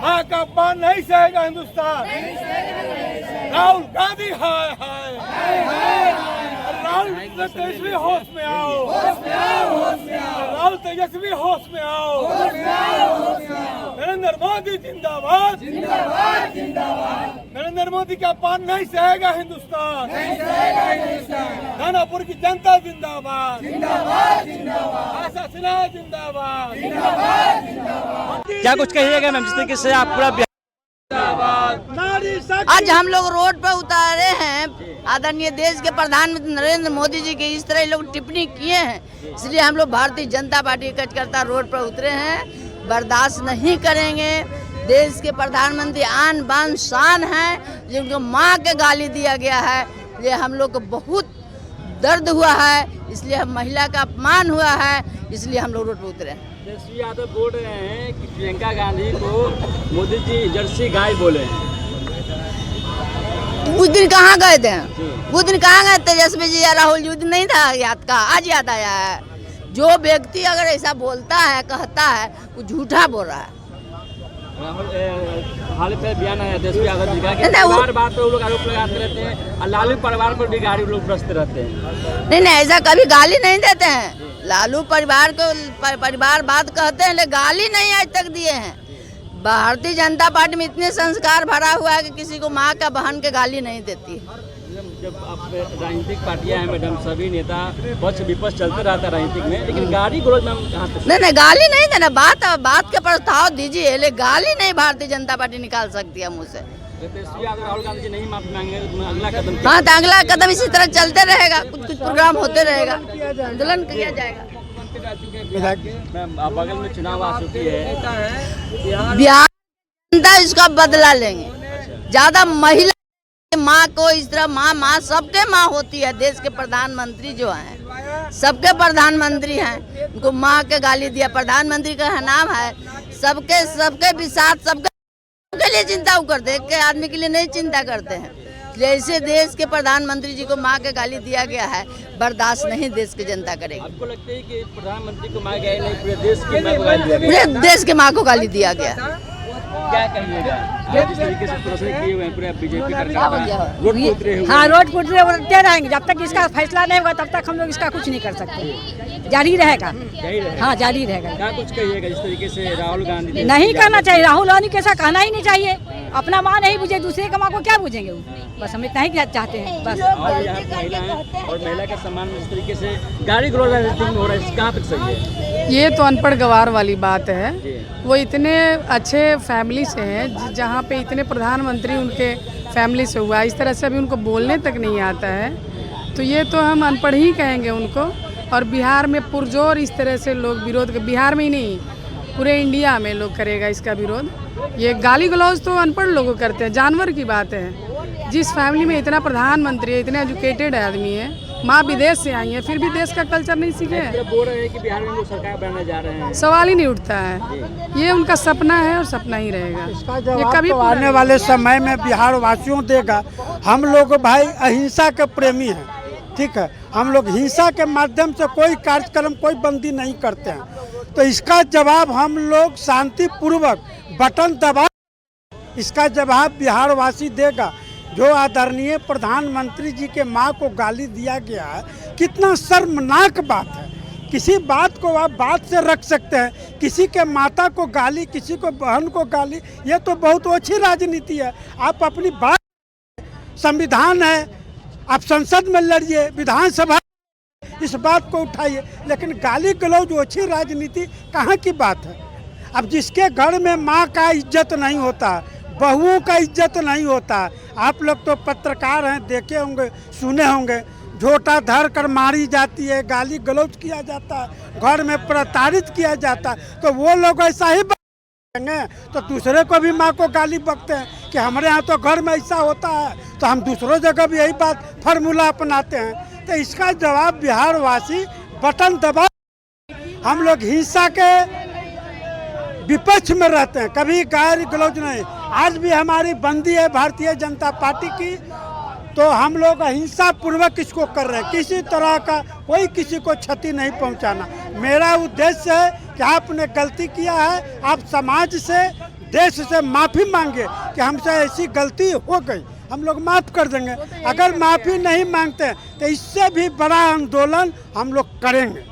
हाँ का पान नहीं सहेगा हिंदुस्तान। राहुल गांधी हाय हाय, राहुल तेजस्वी होश में आओ, राहुल तेजस्वी होश में आओ। नरेंद्र मोदी जिंदाबाद, नरेंद्र मोदी का पान नहीं सहेगा हिंदुस्तान। दानापुर की जनता जिंदाबाद, आशा सिन्हा जिंदाबाद। क्या कुछ कहिएगा मैम, जिस तरीके से आप पूरा आज हम लोग रोड पर उतारे हैं, आदरणीय देश के प्रधानमंत्री नरेंद्र मोदी जी के इस तरह लोग टिप्पणी किए हैं, इसलिए हम लोग भारतीय जनता पार्टी कार्यकर्ता रोड पर उतरे हैं। बर्दाश्त नहीं करेंगे। देश के प्रधानमंत्री आन बान शान हैं, जिनको माँ के गाली दिया गया है, ये हम लोग को बहुत दर्द हुआ है, इसलिए हम महिला का अपमान हुआ है, इसलिए हम लोग रोड पर उतरे हैं। तेजस्वी यादव बोल रहे हैं कि प्रियंका गांधी को मोदी जी जर्सी गाय बोले हैं। उस दिन कहाँ गए थे? उस दिन कहाँ गए तेजस्वी जी या राहुल जी? उस दिन नहीं था याद का, आज याद आया है। जो व्यक्ति अगर ऐसा बोलता है, कहता है, वो झूठा बोल रहा है। हाल ही में बयान आया तेजस्वी यादव जी का कि परिवार बात पर वो लोग आरोप लगाते रहते हैं और लालू परिवार पर भी गाड़ी लोग बरसते रहते हैं। नहीं, ऐसा कभी गाली नहीं देते हैं। लालू परिवार को परिवार बात कहते हैं, लेकिन गाली नहीं आज तक दिए हैं। भारतीय जनता पार्टी में इतने संस्कार भरा हुआ है कि किसी को माँ का बहन के गाली नहीं देती। जब आप राजनीतिक पार्टियां हैं मैडम, सभी नेता पक्ष विपक्ष चलते रहता है राजनीतिक में, लेकिन गाली गलौज में कहाँ तक? नहीं, गाली नहीं देना, बात के प्रस्ताव दीजिए, लेकिन गाली नहीं भारतीय जनता पार्टी निकाल सकती है मुँह से। राहुल गांधी जी नहीं माफी मांगेंगे तो अगला कदम? हाँ, तो अगला कदम इसी तरह चलते रहेगा, कुछ प्रोग्राम होते रहेगा, आंदोलन किया जाएगा। बगल में चुनाव आ चुकी है, बिहार जनता इसका बदला लेंगे। ज्यादा महिला माँ को इस तरह माँ सबके माँ होती है। देश के प्रधानमंत्री जो हैं, सबके प्रधानमंत्री हैं, उनको माँ के गाली दिया। प्रधानमंत्री का नाम है, सबके भी साथ सबके लिए चिंता करते हैं, एक आदमी के लिए नहीं चिंता करते हैं। जैसे देश के प्रधानमंत्री जी को माँ के गाली दिया गया है, बर्दाश्त नहीं देश की जनता करेगी। आपको लगता है कि प्रधानमंत्री को माँ गाली नहीं, पूरे देश की माँ को गाली दिया गया? पूरे देश के माँ को गाली दिया गया। क्या कहिएगा जिस तरीके से प्रदर्शन किए हुए हैं पूरे बीजेपी कार्यकर्ता रोड पर उतरे हुए? हाँ, रोड पर उतरते रहेंगे जब तक इसका फैसला नहीं होगा, तब तक हम लोग इसका कुछ नहीं कर सकते। जारी रहेगा। हाँ, जारी रहेगा। क्या कुछ कहिएगा जिस तरीके से राहुल गांधी? नहीं करना चाहिए, राहुल गांधी कैसा कहना ही नहीं चाहिए। अपना माँ नहीं बुझे, दूसरे का माँ को क्या बुझेंगे? बस हम इतना ही चाहते हैं बस। और यहाँ महिला है और महिला का सम्मान इस तरीके से गाड़ी गलौज राजनीति में हो रहा है, कहाँ तक सही है? ये तो अनपढ़ गवार वाली बात है। वो इतने अच्छे फैमिली से हैं, जहाँ पे इतने प्रधानमंत्री उनके फैमिली से हुआ, इस तरह से अभी उनको बोलने तक नहीं आता है, तो ये तो हम अनपढ़ ही कहेंगे उनको। और बिहार में पुरजोर इस तरह से लोग विरोध, बिहार में ही नहीं पूरे इंडिया में लोग करेगा इसका विरोध। ये गाली गलौज तो अनपढ़ लोग करते हैं, जानवर की बात है। जिस फैमिली में इतना प्रधानमंत्री है, इतने एजुकेटेड आदमी है, माँ विदेश से आई है, फिर भी देश का कल्चर नहीं सीखे हैं। बोल रहे हैं कि बिहार में लोग सरकार बनाने जा रहे हैं, सवाल ही नहीं उठता है। ये उनका सपना है और सपना ही रहेगा। ये कभी तो आने वाले समय में बिहार वासियों देगा। हम लोग भाई अहिंसा के प्रेमी हैं, ठीक है। हम लोग हिंसा के माध्यम से कोई कार्यक्रम, कोई बंदी नहीं करते हैं, तो इसका जवाब हम लोग शांतिपूर्वक बटन दबा, इसका जवाब बिहार वासी देगा। जो आदरणीय प्रधानमंत्री जी के माँ को गाली दिया गया है, कितना शर्मनाक बात है। किसी बात को आप बात से रख सकते हैं, किसी के माता को गाली, किसी को बहन को गाली, ये तो बहुत अच्छी राजनीति है। आप अपनी बात, संविधान है, आप संसद में लड़िए, विधानसभा इस बात को उठाइए, लेकिन गाली गलौज अच्छी राजनीति कहाँ की बात है? अब जिसके घर में माँ का इज्जत नहीं होता, बहुओं का इज्जत नहीं होता, आप लोग तो पत्रकार हैं, देखे होंगे, सुने होंगे, झोटा धर कर मारी जाती है, गाली गलौज किया जाता है, घर में प्रताड़ित किया जाता है, तो वो लोग ऐसा ही बकते, तो दूसरे को भी माँ को गाली बकते हैं कि हमारे यहाँ तो घर में ऐसा होता है, तो हम दूसरों जगह भी यही बात फार्मूला अपनाते हैं। तो इसका जवाब बिहार वासी बटन दबा। हम लोग हिंसा के विपक्ष में रहते हैं, कभी गाली गलौज नहीं। आज भी हमारी बंदी है भारतीय जनता पार्टी की, तो हम लोग अहिंसा पूर्वक इसको कर रहे हैं। किसी तरह का कोई किसी को क्षति नहीं पहुंचाना। मेरा उद्देश्य है कि आपने गलती किया है, आप समाज से, देश से माफ़ी मांगे कि हमसे ऐसी गलती हो गई, हम लोग माफ़ कर देंगे। अगर माफ़ी नहीं मांगते तो इससे भी बड़ा आंदोलन हम लोग करेंगे।